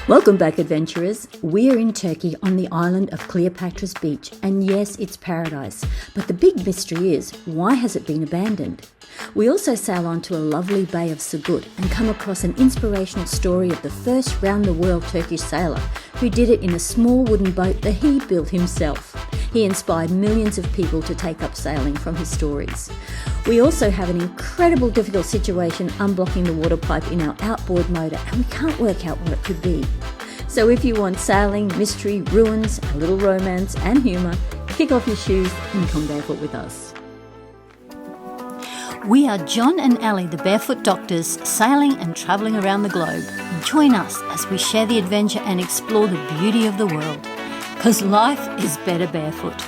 Welcome back, adventurers. We're in Turkey on the island of Cleopatra's Beach, and yes, it's paradise. But the big mystery is, why has it been abandoned? We also sail onto a lovely bay of Sogut and come across an inspirational story of the first round-the-world Turkish sailor who did it in a small wooden boat that he built himself. He inspired millions of people to take up sailing from his stories. We also have an incredible difficult situation unblocking the water pipe in our outboard motor, and we can't work out what it could be. So if you want sailing, mystery, ruins, a little romance and humour, kick off your shoes and come barefoot with us. We are John and Ali, the Barefoot Doctors, sailing and travelling around the globe. Join us as we share the adventure and explore the beauty of the world. Because life is better barefoot.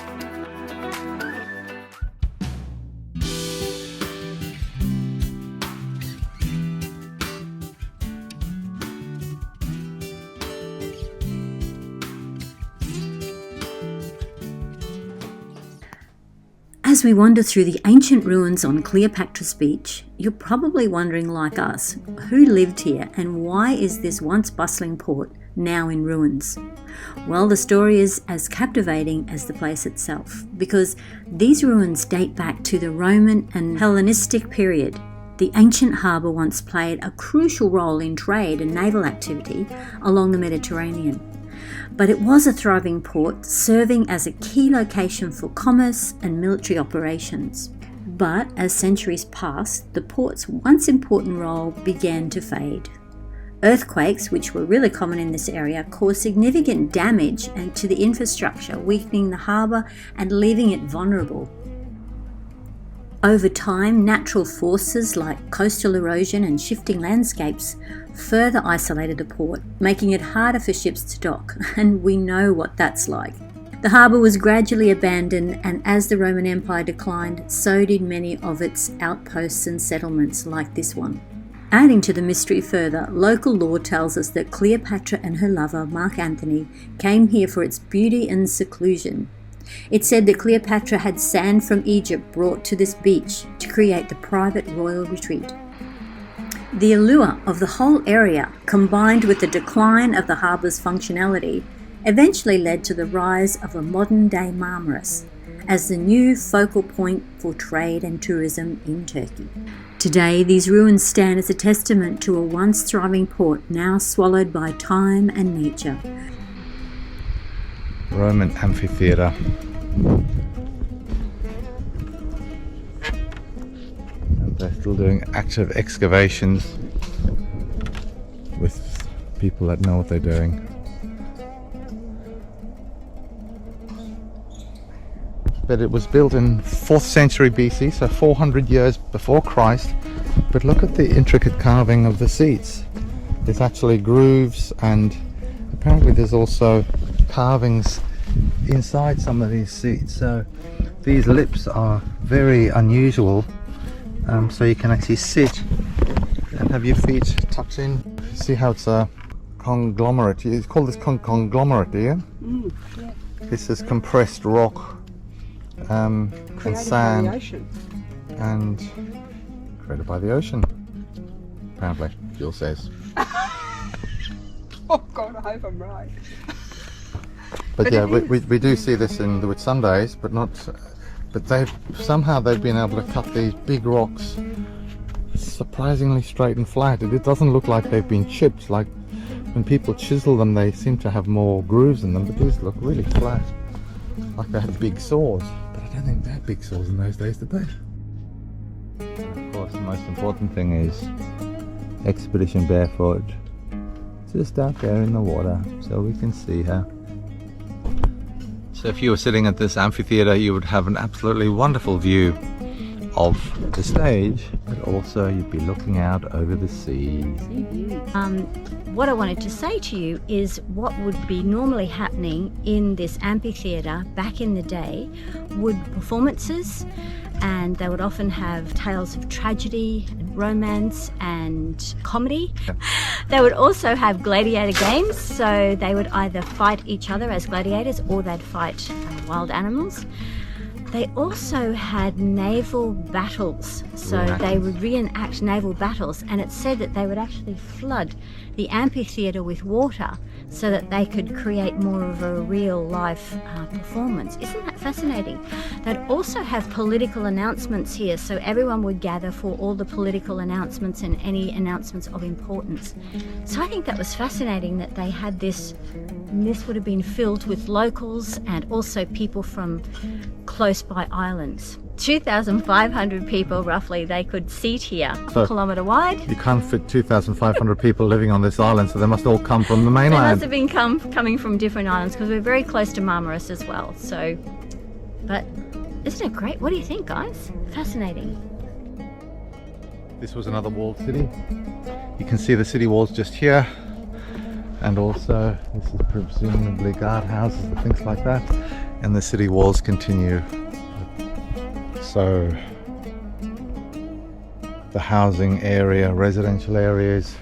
As we wander through the ancient ruins on Cleopatra's Beach, you're probably wondering, like us, who lived here and why is this once bustling port now in ruins? Well, the story is as captivating as the place itself, because these ruins date back to the Roman and Hellenistic period. The ancient harbour once played a crucial role in trade and naval activity along the Mediterranean. But it was a thriving port, serving as a key location for commerce and military operations. But as centuries passed, the port's once important role began to fade. Earthquakes, which were really common in this area, caused significant damage to the infrastructure, weakening the harbour and leaving it vulnerable. Over time, natural forces like coastal erosion and shifting landscapes further isolated the port, making it harder for ships to dock, and we know what that's like. The harbour was gradually abandoned, and as the Roman Empire declined, so did many of its outposts and settlements like this one. Adding to the mystery further, local lore tells us that Cleopatra and her lover, Mark Antony, came here for its beauty and seclusion. It's said that Cleopatra had sand from Egypt brought to this beach to create the private royal retreat. The allure of the whole area, combined with the decline of the harbour's functionality, eventually led to the rise of a modern-day Marmaris as the new focal point for trade and tourism in Turkey. Today, these ruins stand as a testament to a once thriving port now swallowed by time and nature. Roman amphitheatre. And they're still doing active excavations with people that know what they're doing. But it was built in 4th century BC, so 400 years before Christ. But look at the intricate carving of the seats. There's actually grooves, and apparently there's also carvings inside some of these seats. So these lips are very unusual, so you can actually sit and have your feet tucked in. See how it's a conglomerate. You call this conglomerate, do you? Yeah. This is compressed rock and sand, by the ocean. and created by the ocean, apparently, Jill says. Oh God, I hope I'm right. But yeah, we do see this in the Whitsundays, but they've been able to cut these big rocks surprisingly straight and flat. It doesn't look like they've been chipped. Like when people chisel them, they seem to have more grooves in them, but these look really flat, like they had big saws. But I don't think they had big saws in those days, did they? And of course, the most important thing is Expedition Barefoot, just out there in the water, so we can see her. So if you were sitting at this amphitheatre, you would have an absolutely wonderful view of the stage, but also you'd be looking out over the sea. What I wanted to say to you is what would be normally happening in this amphitheatre back in the day would performances, and they would often have tales of tragedy and romance and comedy. Yeah. They would also have gladiator games, so they would either fight each other as gladiators or they'd fight wild animals. They also had naval battles, so they would reenact naval battles, and it said that they would actually flood the amphitheatre with water so that they could create more of a real life performance. Isn't that fascinating? They'd also have political announcements here, so everyone would gather for all the political announcements and any announcements of importance. So I think that was fascinating that they had this, and this would have been filled with locals and also people from close by islands. 2,500 people roughly they could seat here, So a kilometre wide. You can't fit 2,500 people living on this island, so they must all come from the They must mainland. have been coming from different islands because we're very close to Marmaris as well. So, but isn't it great? What do you think, guys? Fascinating. This was another walled city. You can see the city walls just here, and also this is presumably guardhouses and things like that, and the city walls continue. So the housing area, residential areas,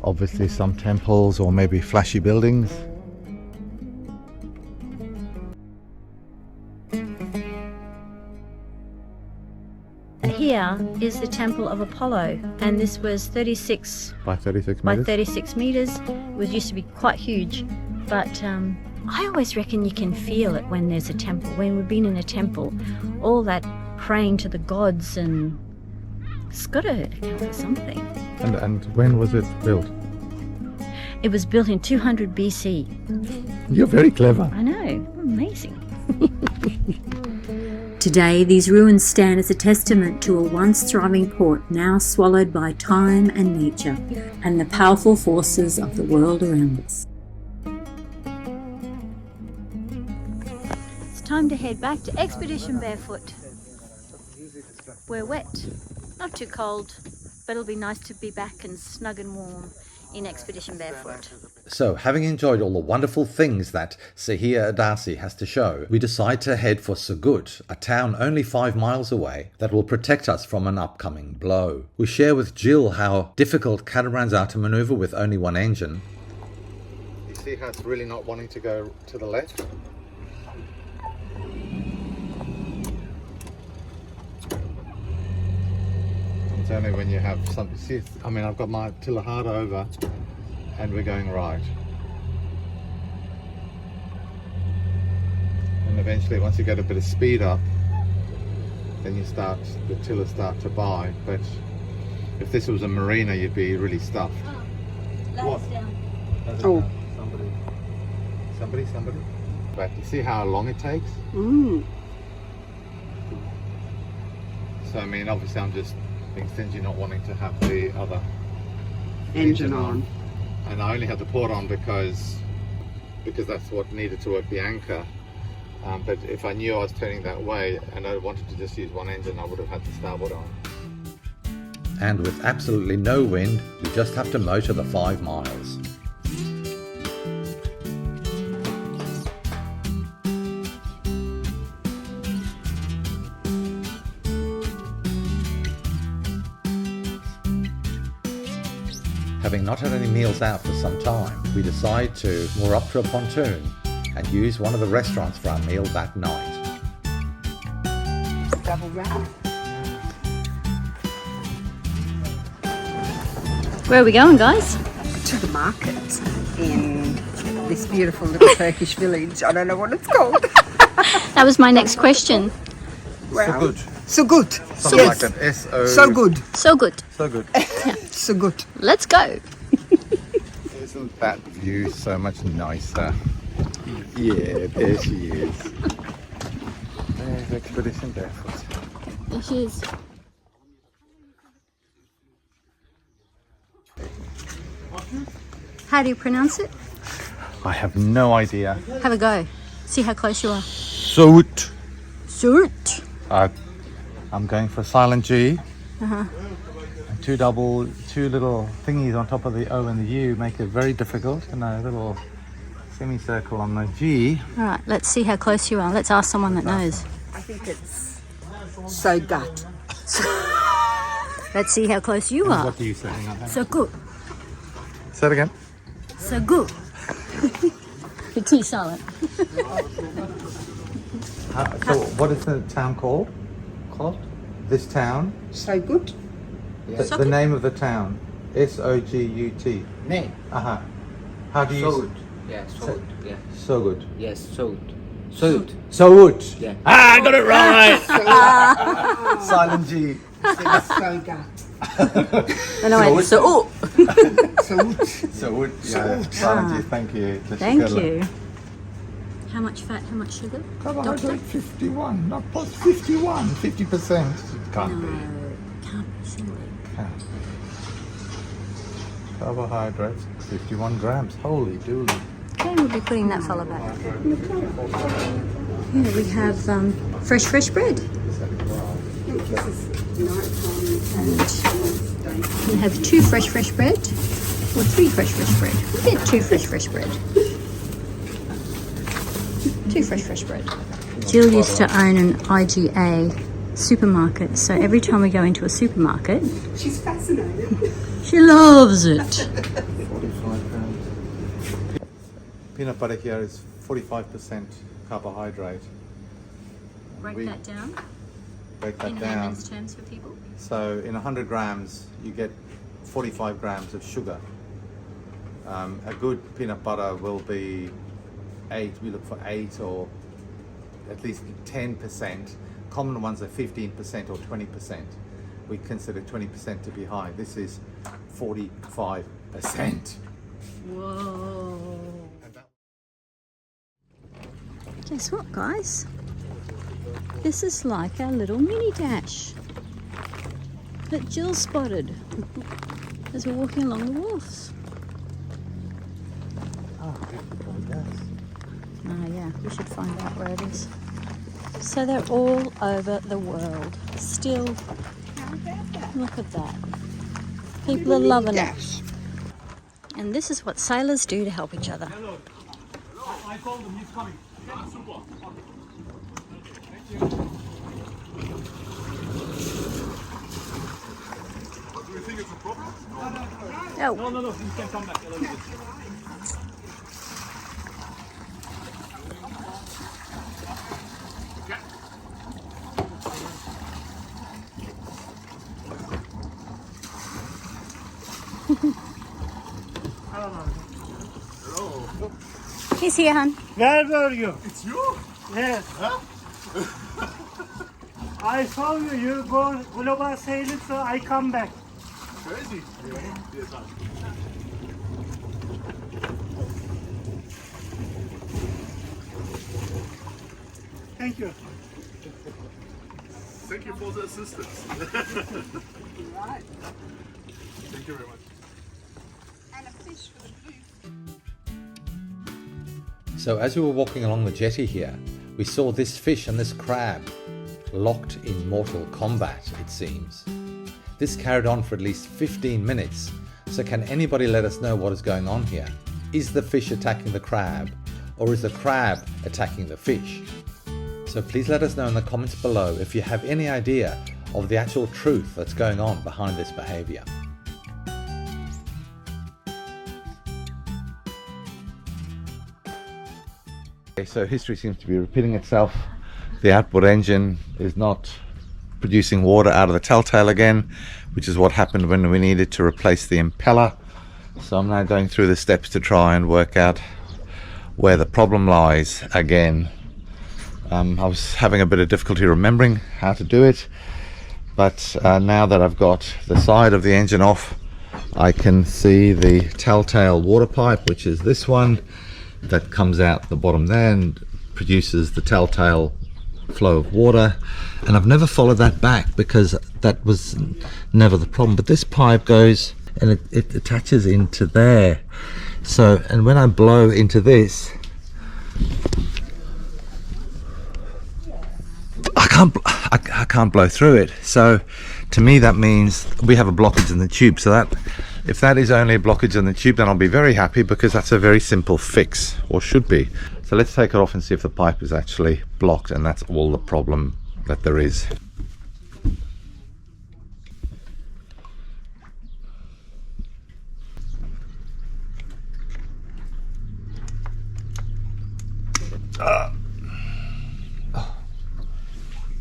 obviously some temples or maybe flashy buildings. Here is the Temple of Apollo, and this was 36 By 36 by meters. 36 meters. It was used to be quite huge, but I always reckon you can feel it when there's a temple. When we've been in a temple, all that praying to the gods, and it's got to account for something. And when was it built? It was built in 200 BC. You're very clever. I know, amazing. Today, these ruins stand as a testament to a once thriving port now swallowed by time and nature and the powerful forces of the world around us. It's time to head back to Expedition Barefoot. We're wet, not too cold, but it'll be nice to be back and snug and warm in Expedition Barefoot. So, having enjoyed all the wonderful things that Sehia Adasi has to show, we decide to head for Sogut, a town only 5 miles away that will protect us from an upcoming blow. We share with Jill how difficult catamarans are to maneuver with only one engine. You see how it's really not wanting to go to the left? It's only when you have something. See, I mean, I've got my tiller hard over and we're going right. And eventually, once you get a bit of speed up, then the tillers start to buy. But if this was a marina, you'd be really stuffed. What? Oh. Somebody. But you see how long it takes? So, I mean, obviously I'm just being stingy, not wanting to have the other Engine on. And I only had the port on because that's what needed to work the anchor. But if I knew I was turning that way and I wanted to just use one engine, I would have had the starboard on. And with absolutely no wind, we just have to motor the 5 miles. Having not had any meals out for some time, we decide to moor up to a pontoon and use one of the restaurants for our meal that night. Double wrap. Where are we going, guys? To the market in this beautiful little Turkish village. I don't know what it's called. That was my next question. Wow. Sogut. Something like that. S-O... So good. So good. So good. So good. Let's go. Isn't that view so much nicer? Yeah, there she is. There's Expedition Barefoot. There she is. How do you pronounce it? I have no idea. Have a go. See how close you are. Sogut. Sogut. I'm going for a silent G. And two little thingies on top of the O and the U make it very difficult, and a little semicircle on the G. All right, let's see how close you are. Let's ask someone that knows. I think it's so gut. Let's see how close you are. What do you say? Hang on. So good. Say it again. So good. The T silent. So what is the town called? This town? Sogut. The name of the town. Sogut. Name. Uh-huh. How do you... Sogut. Yeah, Sogut. Yeah. Sogut. Yes, Sogut. Sogut. Sogut. Yeah. Ah, I got it right! Silent G. Sogut. And I went, so, Sogut. Yeah. Silent G, thank you. thank you. How much fat, how much sugar? Carbohydrate 51, not plus 51, 50%. It can't be. Can't be silly. Can't be. Carbohydrates 51 grams. Holy dooly. Okay, we'll be putting that fella back. Here we have fresh bread. And we have 2 fresh bread, or 3 fresh bread. We get 2 fresh bread. 2 fresh bread. Jill used to own an IGA supermarket, so every time we go into a supermarket, She's fascinated. she loves it. 45 grams. Peanut butter here is 45% carbohydrate. Break We that down break that in down. layman's terms for people. So in 100 grams, you get 45 grams of sugar. A good peanut butter will be 8. We look for 8 or at least 10%. Common ones are 15% or 20%. We consider 20% to be high. This is 45%. Whoa. Guess what, guys? This is like our little mini dash that Jill spotted as we're walking along the wharfs. Oh, yes. Oh yeah, we should find out where it is. So they're all over the world. Still, look at that. People are loving it. And this is what sailors do to help each other. I told him he's coming. Super. Do you think it's a problem? Oh, No, you can come back a little bit. he's here, hon. Where were you? It's you? Yes. Huh? I saw you. You go global sailing, so I come back. Crazy. Yes, sir. Thank you. Thank you for the assistance. Right. Thank you very much. And a fish for the booth. So as we were walking along the jetty here, we saw this fish and this crab locked in mortal combat, it seems. This carried on for at least 15 minutes, so can anybody let us know what is going on here? Is the fish attacking the crab, or is the crab attacking the fish? So please let us know in the comments below if you have any idea of the actual truth that's going on behind this behaviour. Okay, so history seems to be repeating itself. The outboard engine is not producing water out of the telltale again, which is what happened when we needed to replace the impeller. So I'm now going through the steps to try and work out where the problem lies again. I was having a bit of difficulty remembering how to do it, but now that I've got the side of the engine off, I can see the telltale water pipe, which is this one that comes out the bottom there and produces the telltale flow of water. And I've never followed that back because that was never the problem, but this pipe goes and it attaches into there. So, and when I blow into this, I can't blow through it. So to me that means we have a blockage in the tube. So that if that is only a blockage in the tube, then I'll be very happy, because that's a very simple fix, or should be. So let's take it off and see if the pipe is actually blocked, and that's all the problem that there is.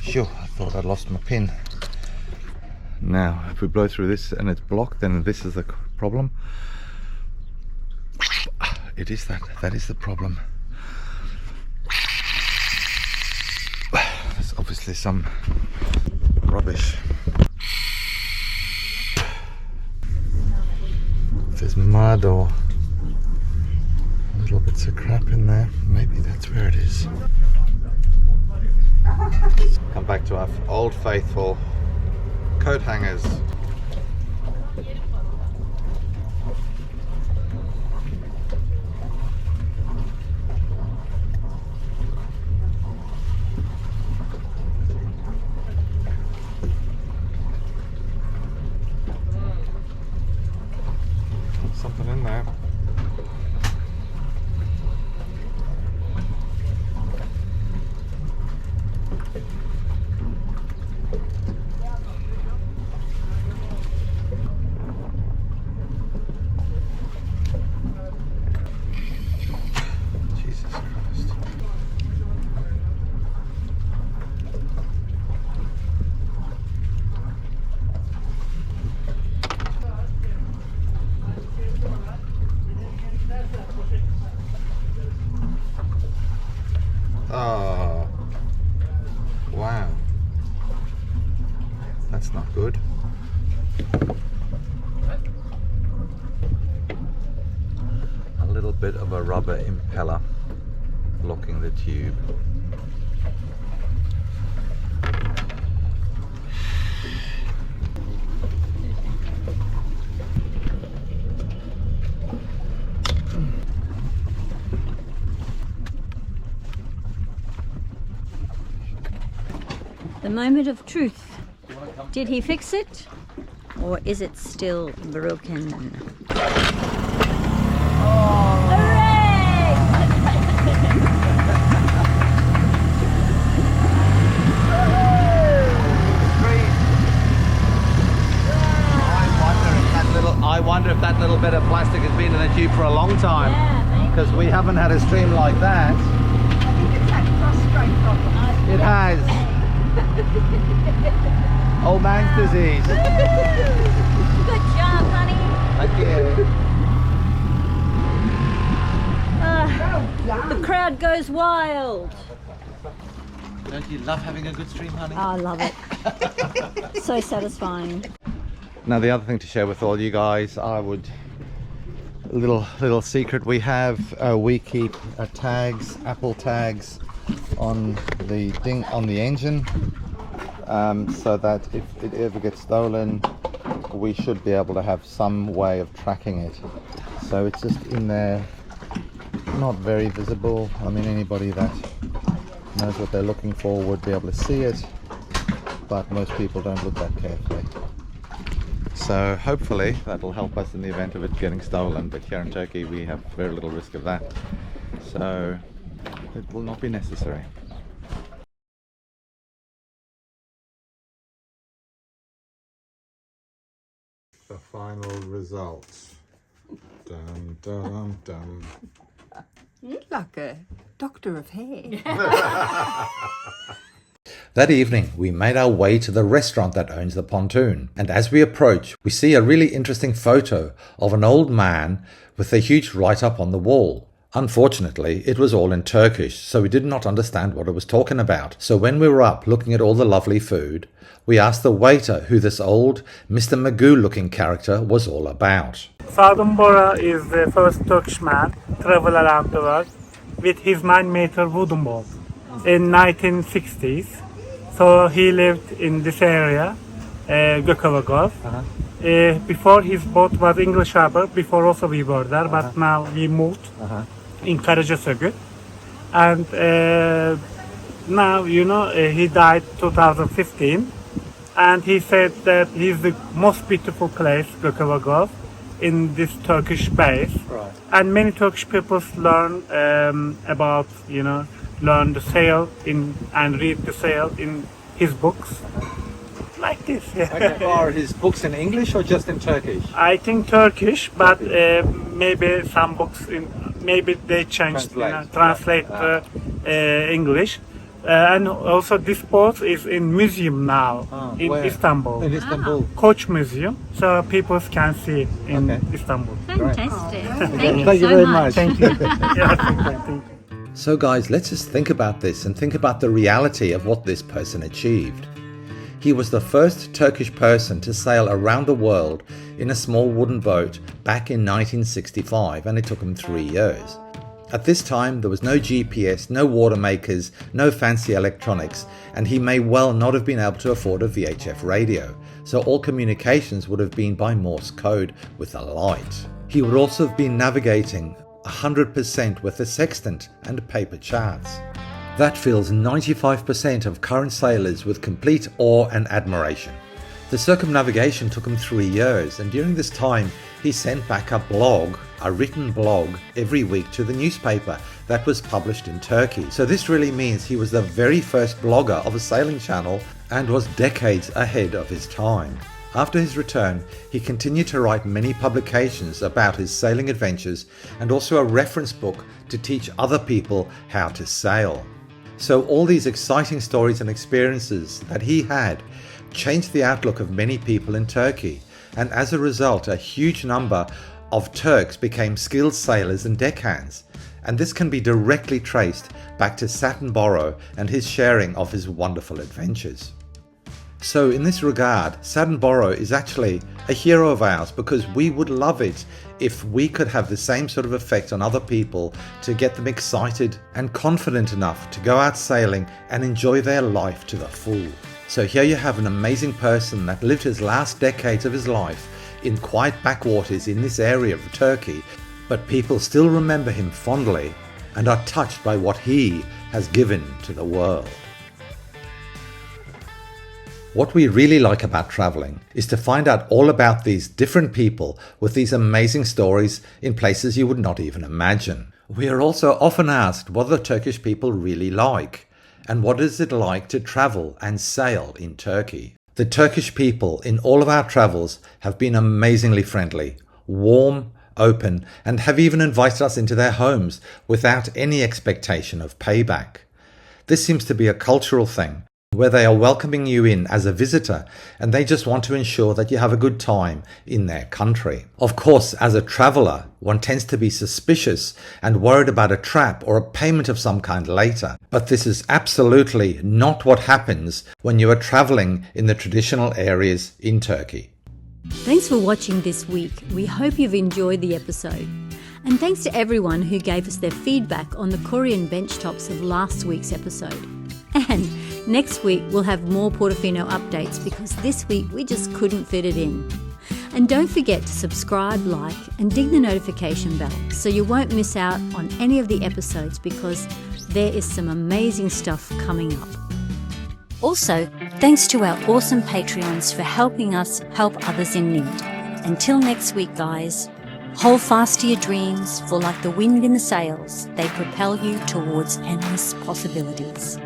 Phew, I thought I'd lost my pin. Now, if we blow through this and it's blocked, then this is the problem. It is that is the problem. There's obviously some rubbish. If there's mud or little bits of crap in there, maybe that's where it is. Come back to our old faithful coat hangers. Something in there. Jesus Christ. Oh, wow, that's not good. A little bit of a rubber impeller blocking the tube. The moment of truth. Did he fix it? Or is it still broken? I wonder if that little bit of plastic has been in the tube for a long time. Yeah, Because we haven't had a stream like that. I think it's that cross-stroke problem. It has. Old man's disease. Good job, honey. Thank you. The crowd goes wild. Don't you love having a good stream, honey? I love it. So satisfying. Now the other thing to share with all you guys, I would little secret we have. We keep tags, Apple tags, on the engine, so that if it ever gets stolen, we should be able to have some way of tracking it. So it's just in there, not very visible. I mean, anybody that knows what they're looking for would be able to see it, but most people don't look that carefully. So hopefully that'll help us in the event of it getting stolen, but here in Turkey we have very little risk of that, so it will not be necessary. The final results. Dum dum dum. Like a doctor of hair. That evening, we made our way to the restaurant that owns the pontoon, and as we approach, we see a really interesting photo of an old man with a huge write-up on the wall. Unfortunately, it was all in Turkish, so we did not understand what it was talking about. So when we were up looking at all the lovely food, we asked the waiter who this old Mr. Magoo-looking character was all about. Sadun Boro is the first Turkish man to travel around the world with his 9-meter wooden boat in 1960s. So he lived in this area, Gökova Gulf. Before his boat was English Harbor, before also we were there, but now we moved in Sogut. And now, he died 2015. And he said that he's the most beautiful place, Gökova Gulf, in this Turkish base. Right. And many Turkish people learn about, learn the sail and read the sail in his books, like this. Okay. Are his books in English or just in Turkish? I think Turkish, but maybe some books maybe they changed, translate English. And also this boat is in museum now in where? Istanbul. In Istanbul. Coach Museum, so people can see it in Istanbul. Fantastic. Thank you very much. Thank you. Yeah, thank you. So guys, let's just think about this and think about the reality of what this person achieved. He was the first Turkish person to sail around the world in a small wooden boat back in 1965, and it took him 3 years. At this time, there was no GPS, no water makers, no fancy electronics, and he may well not have been able to afford a VHF radio, so all communications would have been by Morse code with a light. He would also have been navigating 100% with a sextant and paper charts. That fills 95% of current sailors with complete awe and admiration. The circumnavigation took him 3 years, and during this time he sent back a blog, a written blog, every week to the newspaper that was published in Turkey. So this really means he was the very first blogger of a sailing channel and was decades ahead of his time. After his return, he continued to write many publications about his sailing adventures and also a reference book to teach other people how to sail. So all these exciting stories and experiences that he had changed the outlook of many people in Turkey, and as a result a huge number of Turks became skilled sailors and deckhands, and this can be directly traced back to Sadun Boro and his sharing of his wonderful adventures. So in this regard, Sadun Boro is actually a hero of ours, because we would love it if we could have the same sort of effect on other people to get them excited and confident enough to go out sailing and enjoy their life to the full. So here you have an amazing person that lived his last decades of his life in quiet backwaters in this area of Turkey, but people still remember him fondly and are touched by what he has given to the world. What we really like about traveling is to find out all about these different people with these amazing stories in places you would not even imagine. We are also often asked what the Turkish people really like, and what is it like to travel and sail in Turkey. The Turkish people in all of our travels have been amazingly friendly, warm, open, and have even invited us into their homes without any expectation of payback. This seems to be a cultural thing, where they are welcoming you in as a visitor and they just want to ensure that you have a good time in their country. Of course, as a traveller, one tends to be suspicious and worried about a trap or a payment of some kind later. But this is absolutely not what happens when you are travelling in the traditional areas in Turkey. Thanks for watching this week. We hope you've enjoyed the episode. And thanks to everyone who gave us their feedback on the Korean bench tops of last week's episode. And next week we'll have more Portofino updates, because this week we just couldn't fit it in. And don't forget to subscribe, like and ding the notification bell so you won't miss out on any of the episodes, because there is some amazing stuff coming up. Also, thanks to our awesome Patreons for helping us help others in need. Until next week, guys, hold fast to your dreams, for like the wind in the sails, they propel you towards endless possibilities.